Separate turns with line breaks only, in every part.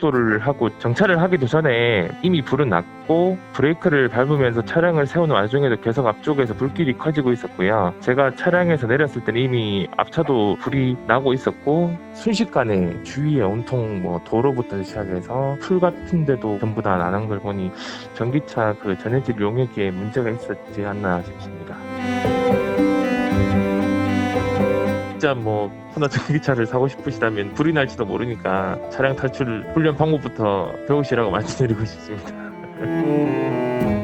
속도를 하고 정차를 하기도 전에 이미 불은 났고 브레이크를 밟으면서 차량을 세우는 와중에도 계속 앞쪽에서 불길이 커지고 있었고요. 제가 차량에서 내렸을 때는 이미 앞차도 불이 나고 있었고 순식간에 주위에 온통 도로부터 시작해서 풀 같은 데도 전부 다 나는 걸 보니 전기차 그 전해질 용액에 문제가 있었지 않나 싶습니다. 진짜 코나 전기차를 사고 싶으시다면 불이 날지도 모르니까 차량 탈출 훈련 방법부터 배우시라고 말씀드리고 싶습니다.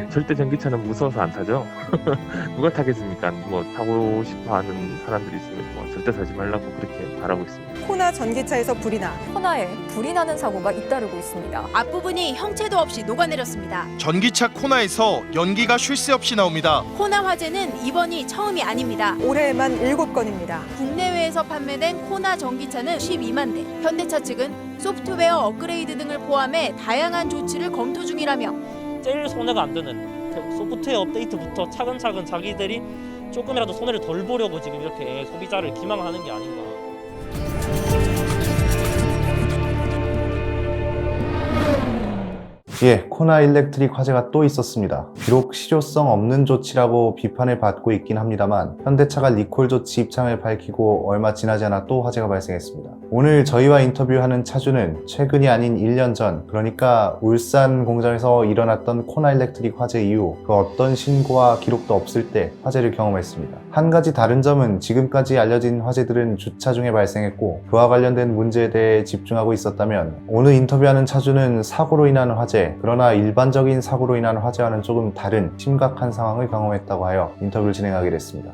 절대 전기차는 무서워서 안 타죠. 누가 타겠습니까? 타고 싶어하는 사람들이 있으면 절대 사지 말라고 그렇게 바라고 있습니다.
코나 전기차에서 불이 나
코나에 불이 나는 사고가 잇따르고 있습니다.
앞부분이 형체도 없이 녹아내렸습니다.
전기차 코나에서 연기가 쉴 새 없이 나옵니다.
코나 화재는 이번이 처음이 아닙니다.
올해에만 7건입니다.
국내외에서 판매된 코나 전기차는 12만 대. 현대차 측은 소프트웨어 업그레이드 등을 포함해 다양한 조치를 검토 중이라며
제일 손해가 안 되는 소프트웨어 업데이트부터 차근차근 자기들이 조금이라도 손해를 덜 보려고 지금 이렇게 소비자를 기망하는 게 아닌가.
코나 일렉트릭 화재가 또 있었습니다. 비록 실효성 없는 조치라고 비판을 받고 있긴 합니다만 현대차가 리콜 조치 입장을 밝히고 얼마 지나지 않아 또 화재가 발생했습니다. 오늘 저희와 인터뷰하는 차주는 최근이 아닌 1년 전, 그러니까 울산 공장에서 일어났던 코나 일렉트릭 화재 이후 그 어떤 신고와 기록도 없을 때 화재를 경험했습니다. 한 가지 다른 점은 지금까지 알려진 화재들은 주차 중에 발생했고 그와 관련된 문제에 대해 집중하고 있었다면 오늘 인터뷰하는 차주는 사고로 인한 화재, 그러나 일반적인 사고로 인한 화재와는 조금 다른 심각한 상황을 경험했다고 하여 인터뷰를 진행하게 됐습니다.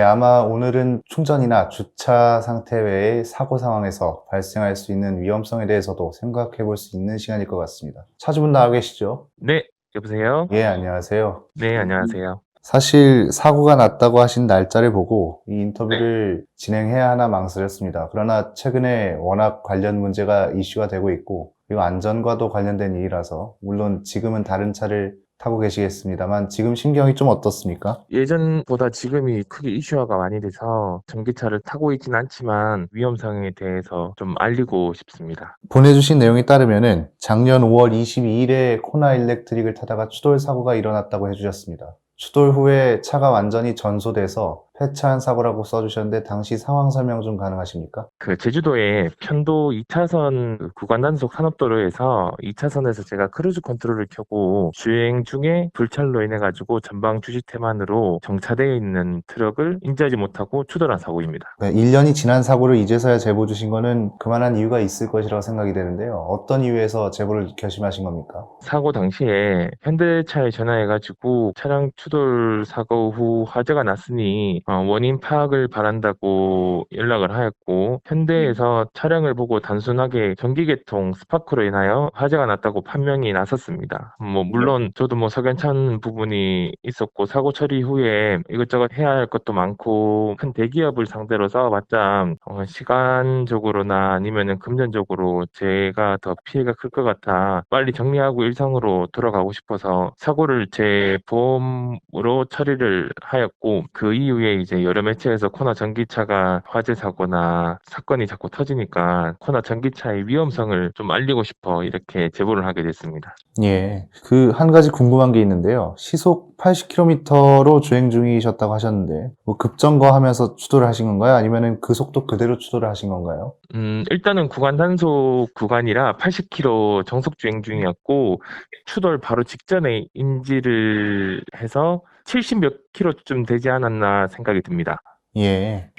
아마 오늘은 충전이나 주차 상태 외의 사고 상황에서 발생할 수 있는 위험성에 대해서도 생각해 볼 수 있는 시간일 것 같습니다. 차주분 나와 계시죠?
네, 여보세요?
안녕하세요.
네, 안녕하세요.
사실 사고가 났다고 하신 날짜를 보고 이 인터뷰를 진행해야 하나 망설였습니다. 그러나 최근에 워낙 관련 문제가 이슈가 되고 있고 그리고 안전과도 관련된 일이라서 물론 지금은 다른 차를 타고 계시겠습니다만 지금 심경이 좀 어떻습니까?
예전보다 지금이 크게 이슈화가 많이 돼서 전기차를 타고 있진 않지만 위험성에 대해서 좀 알리고 싶습니다.
보내주신 내용에 따르면은 작년 5월 22일에 코나 일렉트릭을 타다가 추돌 사고가 일어났다고 해주셨습니다. 추돌 후에 차가 완전히 전소돼서 폐차한 사고라고 써주셨는데 당시 상황 설명 좀 가능하십니까?
제주도의 편도 2차선 구간 단속 산업도로에서 2차선에서 제가 크루즈 컨트롤을 켜고 주행 중에 불찰로 인해 가지고 전방 주시 태만으로 정차되어 있는 트럭을 인지하지 못하고 추돌한 사고입니다.
1년이 지난 사고를 이제서야 제보 주신 거는 그만한 이유가 있을 것이라고 생각이 되는데요. 어떤 이유에서 제보를 결심하신 겁니까?
사고 당시에 현대차에 전화해 가지고 차량 추돌 사고 후 화재가 났으니 원인 파악을 바란다고 연락을 하였고 현대에서 차량을 보고 단순하게 전기계통 스파크로 인하여 화재가 났다고 판명이 났었습니다. 물론 저도 석연찮은 부분이 있었고 사고 처리 후에 이것저것 해야 할 것도 많고 큰 대기업을 상대로 싸워봤자 시간적으로나 아니면은 금전적으로 제가 더 피해가 클 것 같아 빨리 정리하고 일상으로 돌아가고 싶어서 사고를 제 보험으로 처리를 하였고 그 이후에 이제 여러 매체에서 코나 전기차가 화재 사고나 사건이 자꾸 터지니까 코나 전기차의 위험성을 좀 알리고 싶어 이렇게 제보를 하게 됐습니다.
그 한 가지 궁금한 게 있는데요. 시속 80km로 주행 중이셨다고 하셨는데 급정거하면서 추돌을 하신 건가요? 아니면 그 속도 그대로 추돌을 하신 건가요?
일단은 구간 단속 구간이라 80km 정속 주행 중이었고 추돌 바로 직전에 인지를 해서 70 몇 킬로쯤 되지 않았나 생각이 듭니다. 네.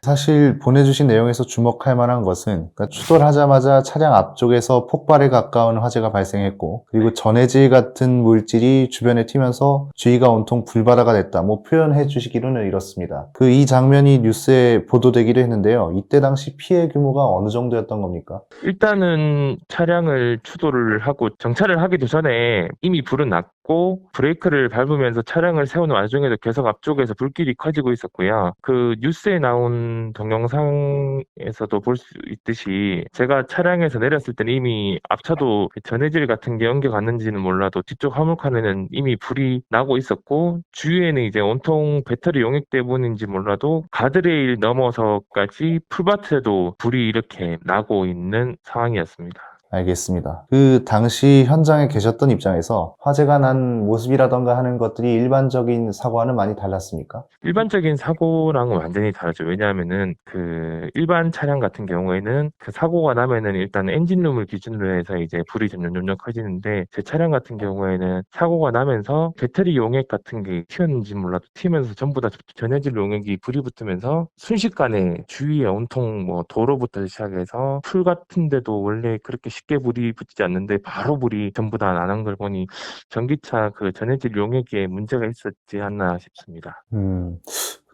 사실 보내주신 내용에서 주목할 만한 것은 추돌하자마자 차량 앞쪽에서 폭발에 가까운 화재가 발생했고 그리고 전해질 같은 물질이 주변에 튀면서 주위가 온통 불바다가 됐다 표현해 주시기로는 이렇습니다. 이 장면이 뉴스에 보도되기도 했는데요. 이때 당시 피해 규모가 어느 정도였던 겁니까?
일단은 차량을 추돌을 하고 정차를 하기도 전에 이미 불은 났고 있었고 브레이크를 밟으면서 차량을 세우는 와중에도 계속 앞쪽에서 불길이 커지고 있었고요. 그 뉴스에 나온 동영상에서도 볼 수 있듯이 제가 차량에서 내렸을 때는 이미 앞차도 전해질 같은 게 엉겨갔는지는 몰라도 뒤쪽 화물칸에는 이미 불이 나고 있었고 주위에는 이제 온통 배터리 용액 때문인지 몰라도 가드레일 넘어서까지 풀밭에도 불이 이렇게 나고 있는 상황이었습니다.
알겠습니다. 그 당시 현장에 계셨던 입장에서 화재가 난 모습이라던가 하는 것들이 일반적인 사고와는 많이 달랐습니까?
일반적인 사고랑은 완전히 다르죠. 왜냐하면은 그 일반 차량 같은 경우에는 그 사고가 나면은 일단 엔진룸을 기준으로 해서 이제 불이 점점 커지는데 제 차량 같은 경우에는 사고가 나면서 배터리 용액 같은 게 튀었는지 몰라도 튀면서 전부 다 전해질 용액이 불이 붙으면서 순식간에 주위에 온통 뭐 도로부터 시작해서 풀 같은 데도 원래 그렇게 쉽게 불이 붙지 않는데 바로 불이 전부 다 나는 걸 보니 전기차 그 전해질 용액에 문제가 있었지 않나 싶습니다.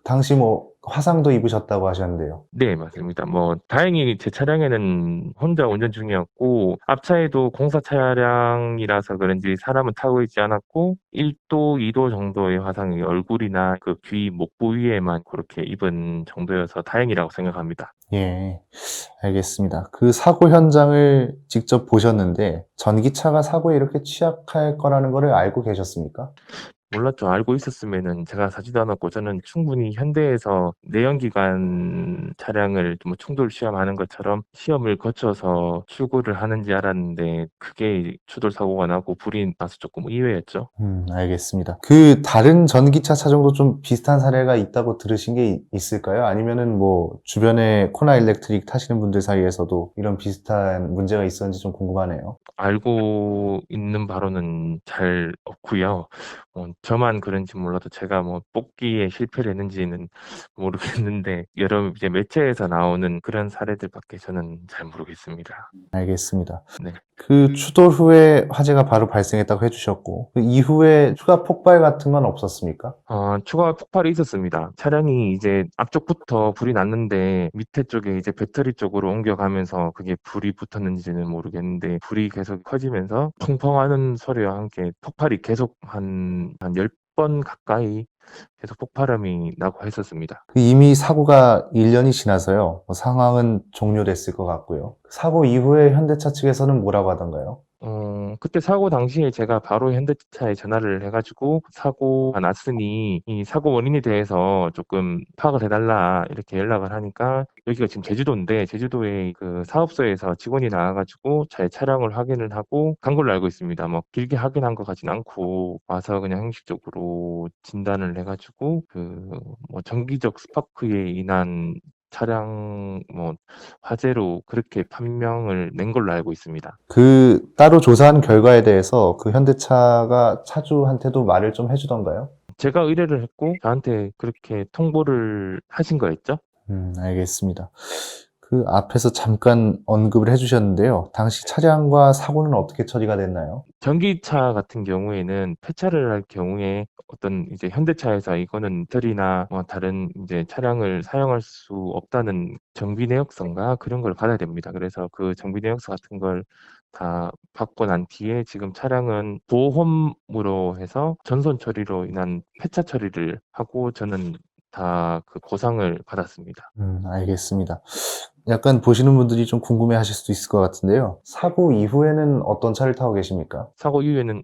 당시 뭐 화상도 입으셨다고 하셨는데요.
네, 맞습니다. 뭐 다행히 제 차량에는 혼자 운전 중이었고 앞차에도 공사 차량이라서 그런지 사람은 타고 있지 않았고 1도, 2도 정도의 화상이 얼굴이나 그 귀, 목 부위에만 그렇게 입은 정도여서 다행이라고 생각합니다.
예, 알겠습니다. 그 사고 현장을 직접 보셨는데 전기차가 사고에 이렇게 취약할 거라는 거를 알고 계셨습니까?
몰랐죠. 알고 있었으면은 제가 사지도 않았고 저는 충분히 현대에서 내연기관 차량을 뭐 충돌 시험하는 것처럼 시험을 거쳐서 출고를 하는지 알았는데 그게 추돌 사고가 나고 불이 나서 조금 의외였죠.
알겠습니다. 그 다른 전기차 차종도 좀 비슷한 사례가 있다고 들으신 게 있을까요? 아니면은 뭐 주변에 코나 일렉트릭 타시는 분들 사이에서도 이런 비슷한 문제가 있었는지 좀 궁금하네요.
알고 있는 바로는 잘 없고요. 저만 그런지 몰라도 제가 뭐 뽑기에 실패를 했는지는 모르겠는데 여러 이제 매체에서 나오는 그런 사례들밖에 저는 잘 모르겠습니다.
알겠습니다.
네.
그 추돌 후에 화재가 바로 발생했다고 해주셨고 그 이후에 추가 폭발 같은 건 없었습니까?
추가 폭발이 있었습니다. 차량이 이제 앞쪽부터 불이 났는데 밑에 쪽에 이제 배터리 쪽으로 옮겨가면서 그게 불이 붙었는지는 모르겠는데 불이 계속 커지면서 펑펑하는 소리와 함께 폭발이 계속 한 10번 가까이 계속 폭발음이 나고 했었습니다.
이미 사고가 1년이 지나서요. 상황은 종료됐을 것 같고요. 사고 이후에 현대차 측에서는 뭐라고 하던가요?
그때 사고 당시에 제가 바로 현대차에 전화를 해가지고 사고가 났으니 이 사고 원인에 대해서 조금 파악을 해달라 이렇게 연락을 하니까 여기가 지금 제주도인데 제주도에 그 사업소에서 직원이 나와가지고 제 차량을 확인을 하고 간 걸로 알고 있습니다. 뭐 길게 확인한 것 같진 않고 와서 그냥 형식적으로 진단을 해가지고 그 뭐 정기적 스파크에 인한 차량 뭐 화재로 그렇게 판명을 낸 걸로 알고 있습니다.
그 따로 조사한 결과에 대해서 그 현대차가 차주한테도 말을 좀 해주던가요?
제가 의뢰를 했고 저한테 그렇게 통보를 하신 거였죠?
알겠습니다. 그 앞에서 잠깐 언급을 해주셨는데요. 당시 차량과 사고는 어떻게 처리가 됐나요?
전기차 같은 경우에는 폐차를 할 경우에 어떤 이제 현대차에서 이거는 배터리나 뭐 다른 이제 차량을 사용할 수 없다는 정비 내역서인가 그런 걸 받아야 됩니다. 그래서 그 정비 내역서 같은 걸 다 받고 난 뒤에 지금 차량은 보험으로 해서 전손 처리로 인한 폐차 처리를 하고 저는 다 그 보상을 받았습니다.
알겠습니다. 약간 보시는 분들이 좀 궁금해 하실 수도 있을 것 같은데요. 사고 이후에는 어떤 차를 타고 계십니까?
사고 이후에는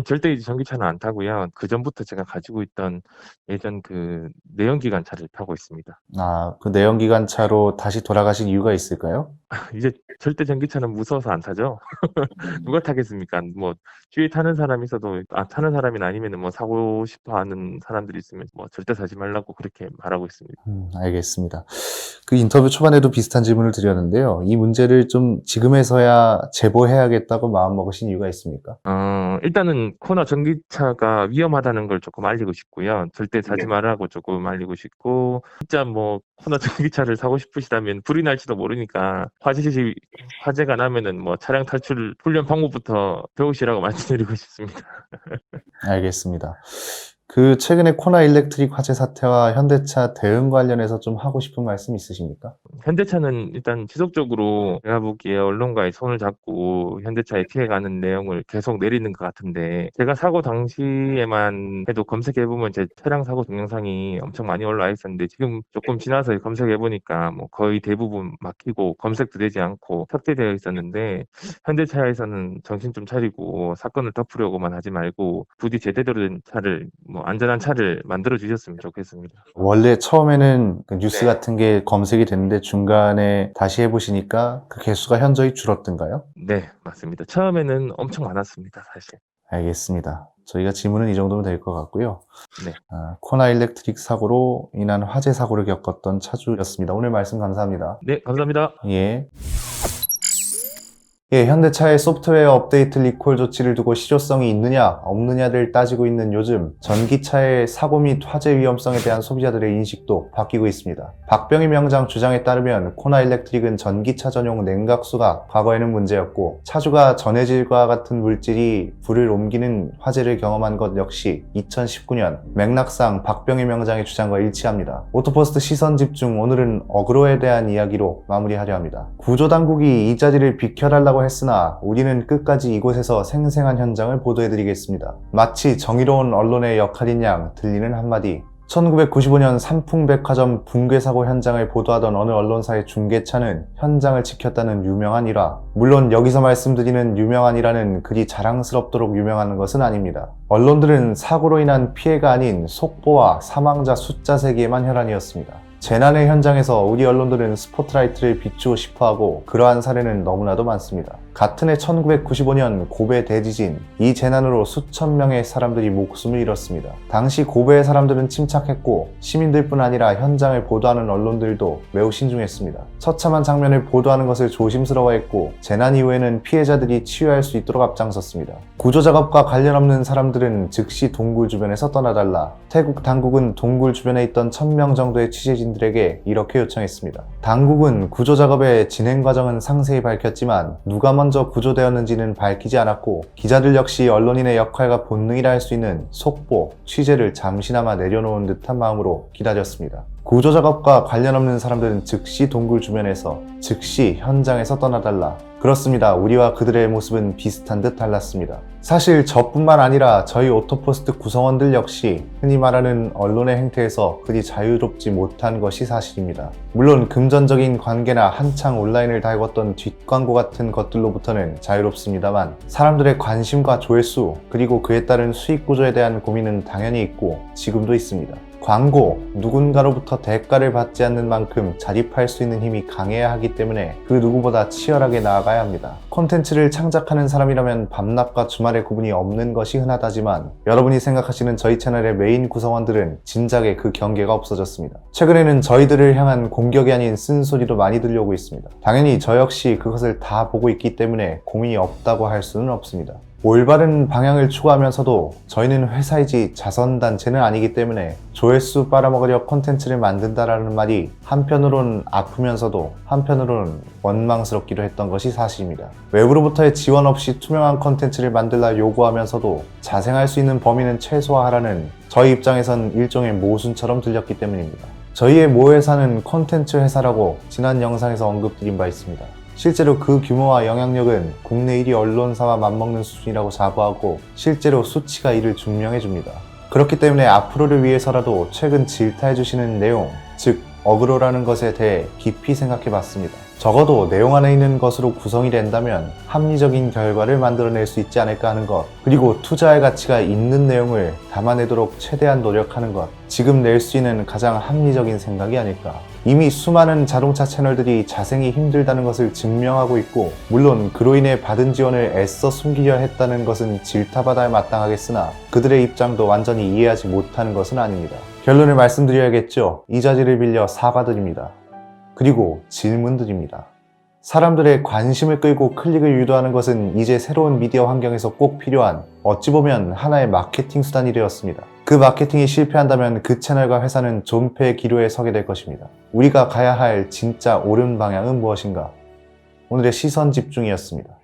절대 이제 전기차는 안 타고요. 그전부터 제가 가지고 있던 예전 그 내연기관 차를 타고 있습니다.
그 내연기관 차로 다시 돌아가신 이유가 있을까요?
이제 절대 전기차는 무서워서 안 타죠. 누가 타겠습니까? 뭐 주위에 타는 사람이 있어도 타는 사람이 아니면은 뭐 사고 싶어 하는 사람들이 있으면 뭐 절대 사지 말라고 그렇게 말하고 있습니다.
알겠습니다. 그 인터뷰 초반에도 비슷한 질문을 드렸는데요. 이 문제를 좀 지금에서야 제보해야겠다고 마음먹으신 이유가 있습니까?
일단은 코나 전기차가 위험하다는 걸 조금 알리고 싶고요. 절대 사지 말라고 조금 알리고 싶고, 진짜 뭐 코나 전기차를 사고 싶으시다면 불이 날지도 모르니까 화재가 나면은 뭐 차량 탈출 훈련 방법부터 배우시라고 말씀드리고 싶습니다.
알겠습니다. 그 최근에 코나 일렉트릭 화재 사태와 현대차 대응 관련해서 좀 하고 싶은 말씀 있으십니까?
현대차는 일단 지속적으로 제가 보기에 언론과의 손을 잡고 현대차에 피해가는 내용을 계속 내리는 것 같은데, 제가 사고 당시에만 해도 검색해보면 제 차량 사고 동영상이 엄청 많이 올라와 있었는데, 지금 조금 지나서 검색해보니까 뭐 거의 대부분 막히고 검색도 되지 않고 삭제되어 있었는데, 현대차에서는 정신 좀 차리고 사건을 덮으려고만 하지 말고 부디 제대로 된 차를, 뭐 안전한 차를 만들어 주셨으면 좋겠습니다.
원래 처음에는 그 뉴스
네.
같은 게 검색이 됐는데 중간에 다시 해보시니까 그 개수가 현저히 줄었던가요?
네, 맞습니다. 처음에는 엄청 많았습니다, 사실.
알겠습니다. 저희가 질문은 이 정도면 될 것 같고요.
네.
코나 일렉트릭 사고로 인한 화재 사고를 겪었던 차주였습니다. 오늘 말씀 감사합니다.
네, 감사합니다.
예, 현대차의 소프트웨어 업데이트 리콜 조치를 두고 실효성이 있느냐 없느냐를 따지고 있는 요즘, 전기차의 사고 및 화재 위험성에 대한 소비자들의 인식도 바뀌고 있습니다. 박병희 명장 주장에 따르면 코나 일렉트릭은 전기차 전용 냉각수가 과거에는 문제였고, 차주가 전해질과 같은 물질이 불을 옮기는 화재를 경험한 것 역시 2019년 맥락상 박병희 명장의 주장과 일치합니다. 오토포스트 시선 집중, 오늘은 어그로에 대한 이야기로 마무리하려 합니다. 구조당국이 이 자리를 비켜달라고 했으나 우리는 끝까지 이곳에서 생생한 현장을 보도해드리겠습니다. 마치 정의로운 언론의 역할인 양 들리는 한마디. 1995년 삼풍백화점 붕괴 사고 현장을 보도하던 어느 언론사의 중계차는 현장을 지켰다는 유명한 일화. 물론 여기서 말씀드리는 유명한 일화는 그리 자랑스럽도록 유명한 것은 아닙니다. 언론들은 사고로 인한 피해가 아닌 속보와 사망자 숫자 세기에만 혈안이었습니다. 재난의 현장에서 우리 언론들은 스포트라이트를 비추고 싶어하고 그러한 사례는 너무나도 많습니다. 같은 해 1995년 고베 대지진, 이 재난으로 수천 명의 사람들이 목숨을 잃었습니다. 당시 고베의 사람들은 침착했고 시민들뿐 아니라 현장을 보도하는 언론들도 매우 신중했습니다. 처참한 장면을 보도하는 것을 조심스러워했고 재난 이후에는 피해자들이 치유할 수 있도록 앞장섰습니다. 구조작업과 관련 없는 사람들은 즉시 동굴 주변에서 떠나달라. 태국 당국은 동굴 주변에 있던 1000명 정도의 취재진들에게 이렇게 요청했습니다. 당국은 구조작업의 진행 과정은 상세히 밝혔지만 누가 먼저 구조되었는지는 밝히지 않았고, 기자들 역시 언론인의 역할과 본능이라 할 수 있는 속보, 취재를 잠시나마 내려놓은 듯한 마음으로 기다렸습니다. 구조작업과 관련 없는 사람들은 즉시 동굴 주변에서, 즉시 현장에서 떠나달라. 그렇습니다. 우리와 그들의 모습은 비슷한 듯 달랐습니다. 사실 저뿐만 아니라 저희 오토포스트 구성원들 역시 흔히 말하는 언론의 행태에서 그리 자유롭지 못한 것이 사실입니다. 물론 금전적인 관계나 한창 온라인을 달궜던 뒷광고 같은 것들로부터는 자유롭습니다만, 사람들의 관심과 조회수 그리고 그에 따른 수익 구조에 대한 고민은 당연히 있고 지금도 있습니다. 광고, 누군가로부터 대가를 받지 않는 만큼 자립할 수 있는 힘이 강해야 하기 때문에 그 누구보다 치열하게 나아가야 합니다. 콘텐츠를 창작하는 사람이라면 밤낮과 주말의 구분이 없는 것이 흔하다지만, 여러분이 생각하시는 저희 채널의 메인 구성원들은 진작에 그 경계가 없어졌습니다. 최근에는 저희들을 향한 공격이 아닌 쓴소리도 많이 들려오고 있습니다. 당연히 저 역시 그것을 다 보고 있기 때문에 고민이 없다고 할 수는 없습니다. 올바른 방향을 추구하면서도 저희는 회사이지 자선단체는 아니기 때문에 조회수 빨아먹으려 콘텐츠를 만든다라는 말이 한편으론 아프면서도 한편으론 원망스럽기도 했던 것이 사실입니다. 외부로부터의 지원 없이 투명한 콘텐츠를 만들라 요구하면서도 자생할 수 있는 범위는 최소화하라는 저희 입장에선 일종의 모순처럼 들렸기 때문입니다. 저희의 모회사는 콘텐츠 회사라고 지난 영상에서 언급드린 바 있습니다. 실제로 그 규모와 영향력은 국내 1위 언론사와 맞먹는 수준이라고 자부하고 실제로 수치가 이를 증명해줍니다. 그렇기 때문에 앞으로를 위해서라도 최근 질타해주시는 내용, 즉 어그로라는 것에 대해 깊이 생각해봤습니다. 적어도 내용 안에 있는 것으로 구성이 된다면 합리적인 결과를 만들어낼 수 있지 않을까 하는 것, 그리고 투자할 가치가 있는 내용을 담아내도록 최대한 노력하는 것, 지금 낼 수 있는 가장 합리적인 생각이 아닐까. 이미 수많은 자동차 채널들이 자생이 힘들다는 것을 증명하고 있고, 물론 그로 인해 받은 지원을 애써 숨기려 했다는 것은 질타받아야 마땅하겠으나 그들의 입장도 완전히 이해하지 못하는 것은 아닙니다. 결론을 말씀드려야겠죠. 이 자리를 빌려 사과드립니다. 그리고 질문드립니다. 사람들의 관심을 끌고 클릭을 유도하는 것은 이제 새로운 미디어 환경에서 꼭 필요한, 어찌 보면 하나의 마케팅 수단이 되었습니다. 그 마케팅이 실패한다면 그 채널과 회사는 존폐의 기로에 서게 될 것입니다. 우리가 가야 할 진짜 옳은 방향은 무엇인가? 오늘의 시선 집중이었습니다.